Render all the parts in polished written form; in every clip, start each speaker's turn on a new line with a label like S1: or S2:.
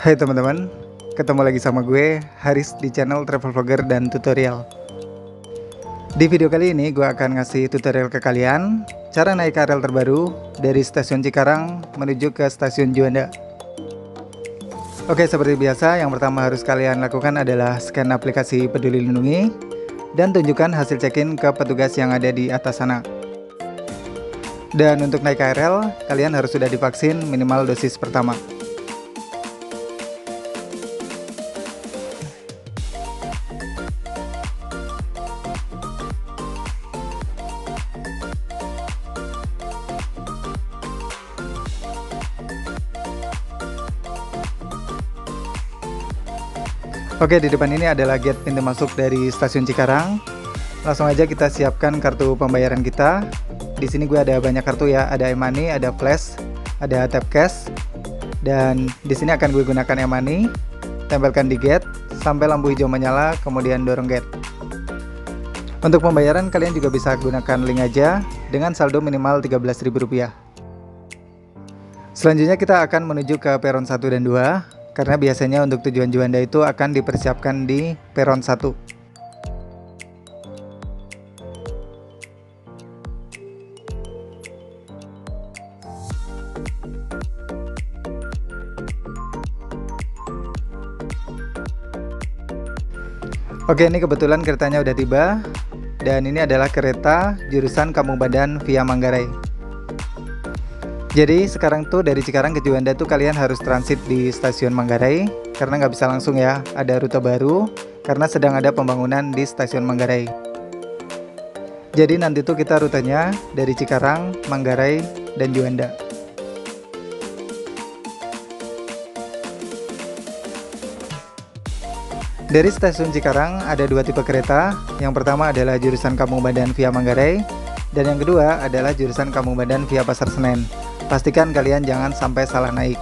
S1: Hai teman-teman, ketemu lagi sama gue, Haris di channel Travel Vlogger dan Tutorial. Di video kali ini gue akan ngasih tutorial ke kalian cara naik KRL terbaru dari stasiun Cikarang menuju ke stasiun Juanda. Oke, seperti biasa yang pertama harus kalian lakukan adalah scan aplikasi Peduli Lindungi dan tunjukkan hasil check-in ke petugas yang ada di atas sana. Dan untuk naik KRL, kalian harus sudah divaksin minimal dosis pertama. Oke, di depan ini adalah gate pintu masuk dari stasiun Cikarang. Langsung aja kita siapkan kartu pembayaran kita. Di sini gue ada banyak kartu ya, ada e-money, ada flash, ada tap cash. Dan di sini akan gue gunakan e-money. Tempelkan di gate sampai lampu hijau menyala, kemudian dorong gate. Untuk pembayaran kalian juga bisa gunakan link aja dengan saldo minimal Rp13.000. Selanjutnya kita akan menuju ke peron 1 dan 2. Karena biasanya untuk tujuan Juanda itu akan dipersiapkan di peron 1. Oke, ini kebetulan keretanya udah tiba. Dan ini adalah kereta jurusan Kampung Badan via Manggarai. Jadi sekarang tuh dari Cikarang ke Juanda tuh kalian harus transit di stasiun Manggarai karena nggak bisa langsung ya, ada rute baru karena sedang ada pembangunan di stasiun Manggarai. Jadi nanti tuh kita rutenya dari Cikarang, Manggarai, dan Juanda. Dari stasiun Cikarang ada dua tipe kereta. Yang pertama adalah jurusan Kampung Badan via Manggarai, dan yang kedua adalah jurusan Kampung Badan via Pasar Senen. Pastikan kalian jangan sampai salah naik.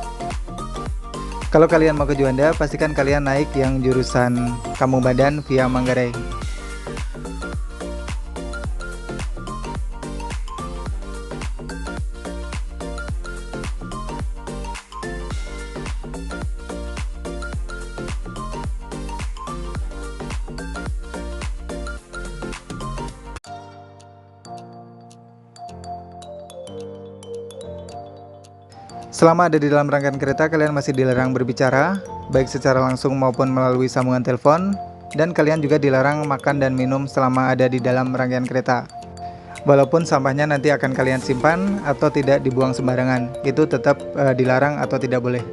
S1: Kalau kalian mau ke Juanda, pastikan kalian naik yang jurusan Kampung Badan via Manggarai. Selama ada di dalam rangkaian kereta, kalian masih dilarang berbicara, baik secara langsung maupun melalui sambungan telepon, dan kalian juga dilarang makan dan minum selama ada di dalam rangkaian kereta. Walaupun sampahnya nanti akan kalian simpan atau tidak dibuang sembarangan, itu tetap dilarang atau tidak boleh.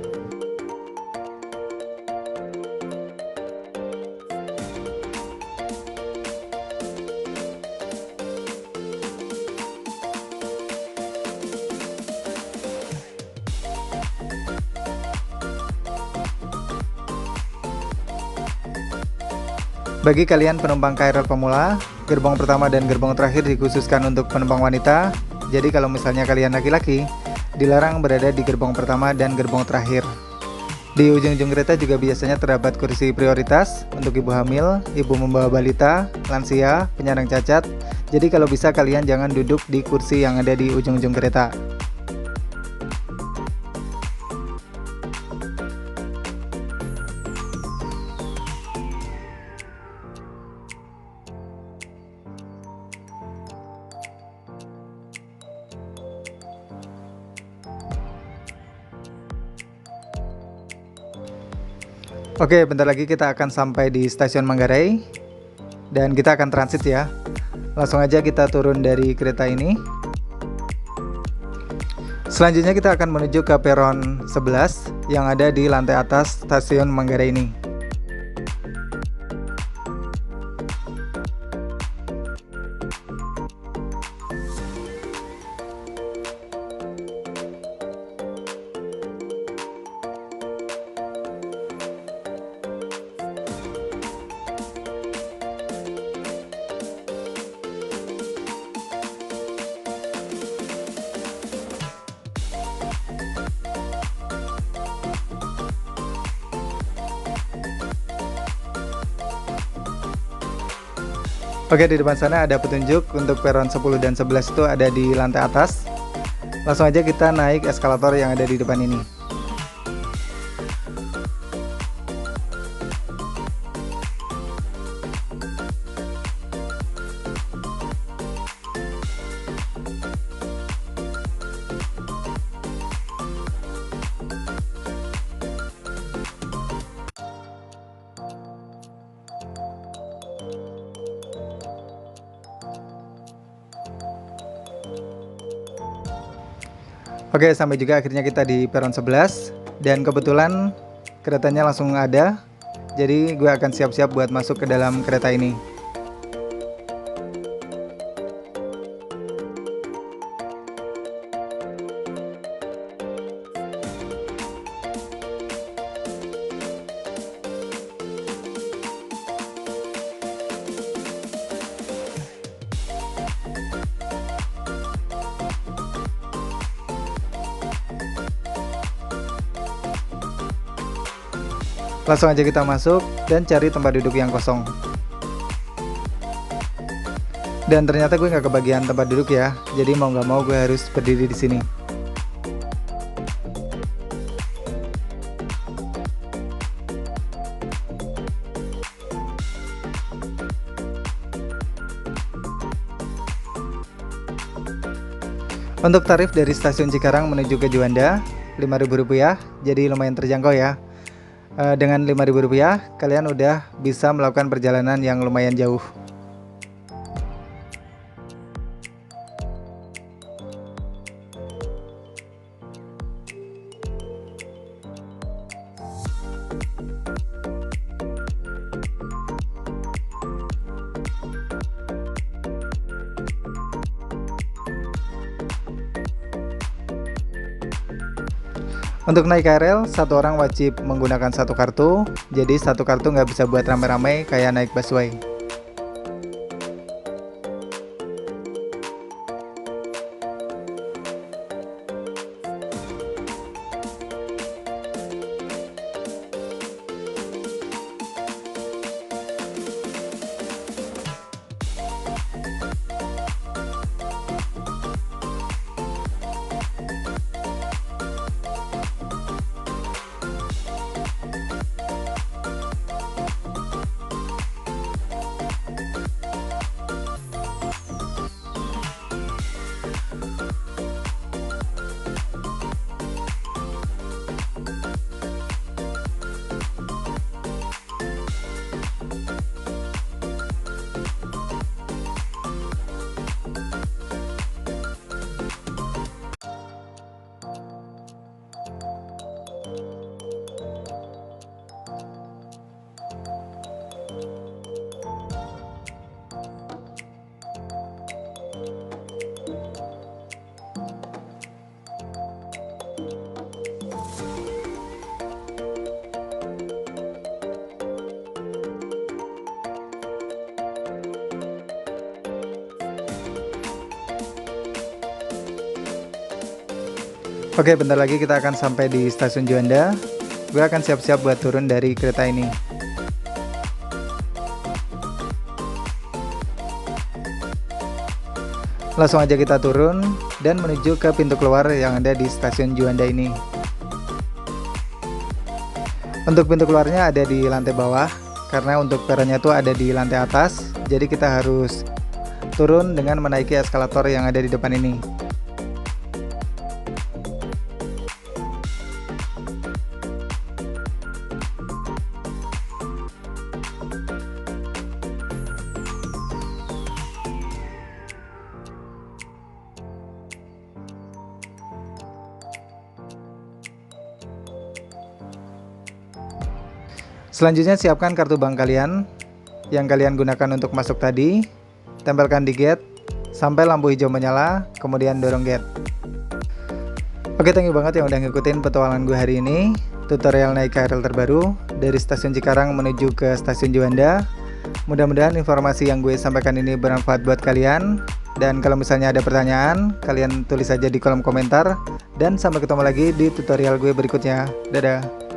S1: Bagi kalian penumpang KRL pemula, gerbong pertama dan gerbong terakhir dikhususkan untuk penumpang wanita. Jadi kalau misalnya kalian laki-laki, dilarang berada di gerbong pertama dan gerbong terakhir. Di ujung-ujung kereta juga biasanya terdapat kursi prioritas untuk ibu hamil, ibu membawa balita, lansia, penyandang cacat. Jadi kalau bisa kalian jangan duduk di kursi yang ada di ujung-ujung kereta. Oke, bentar lagi kita akan sampai di stasiun Manggarai dan kita akan transit ya. Langsung aja kita turun dari kereta ini. Selanjutnya kita akan menuju ke peron 11 yang ada di lantai atas stasiun Manggarai ini. Oke, di depan sana ada petunjuk untuk peron 10 dan 11 itu ada di lantai atas. Langsung aja kita naik eskalator yang ada di depan ini. Oke, sampai juga akhirnya kita di peron 11. Dan kebetulan keretanya langsung ada. Jadi gue akan siap-siap buat masuk ke dalam kereta ini. Langsung aja kita masuk dan cari tempat duduk yang kosong. Dan ternyata gue nggak kebagian tempat duduk ya, jadi mau nggak mau gue harus berdiri di sini. Untuk tarif dari stasiun Cikarang menuju ke Juanda Rp5.000, jadi lumayan terjangkau ya. Dengan Rp5.000 kalian udah bisa melakukan perjalanan yang lumayan jauh. Untuk naik KRL, satu orang wajib menggunakan satu kartu, jadi satu kartu nggak bisa buat rame-rame kayak naik busway. Oke, bentar lagi kita akan sampai di stasiun Juanda. Gue akan siap-siap buat turun dari kereta ini. Langsung aja kita turun dan menuju ke pintu keluar yang ada di stasiun Juanda ini. Untuk pintu keluarnya ada di lantai bawah, karena untuk peronnya tuh ada di lantai atas. Jadi kita harus turun dengan menaiki eskalator yang ada di depan ini. Selanjutnya siapkan kartu bank kalian yang kalian gunakan untuk masuk tadi, tempelkan di gate sampai lampu hijau menyala, kemudian dorong gate. Oke, thank you banget yang udah ngikutin petualangan gue hari ini, tutorial naik KRL terbaru dari stasiun Cikarang menuju ke stasiun Juanda. Mudah-mudahan informasi yang gue sampaikan ini bermanfaat buat kalian, dan kalau misalnya ada pertanyaan, kalian tulis aja di kolom komentar, dan sampai ketemu lagi di tutorial gue berikutnya. Dadah!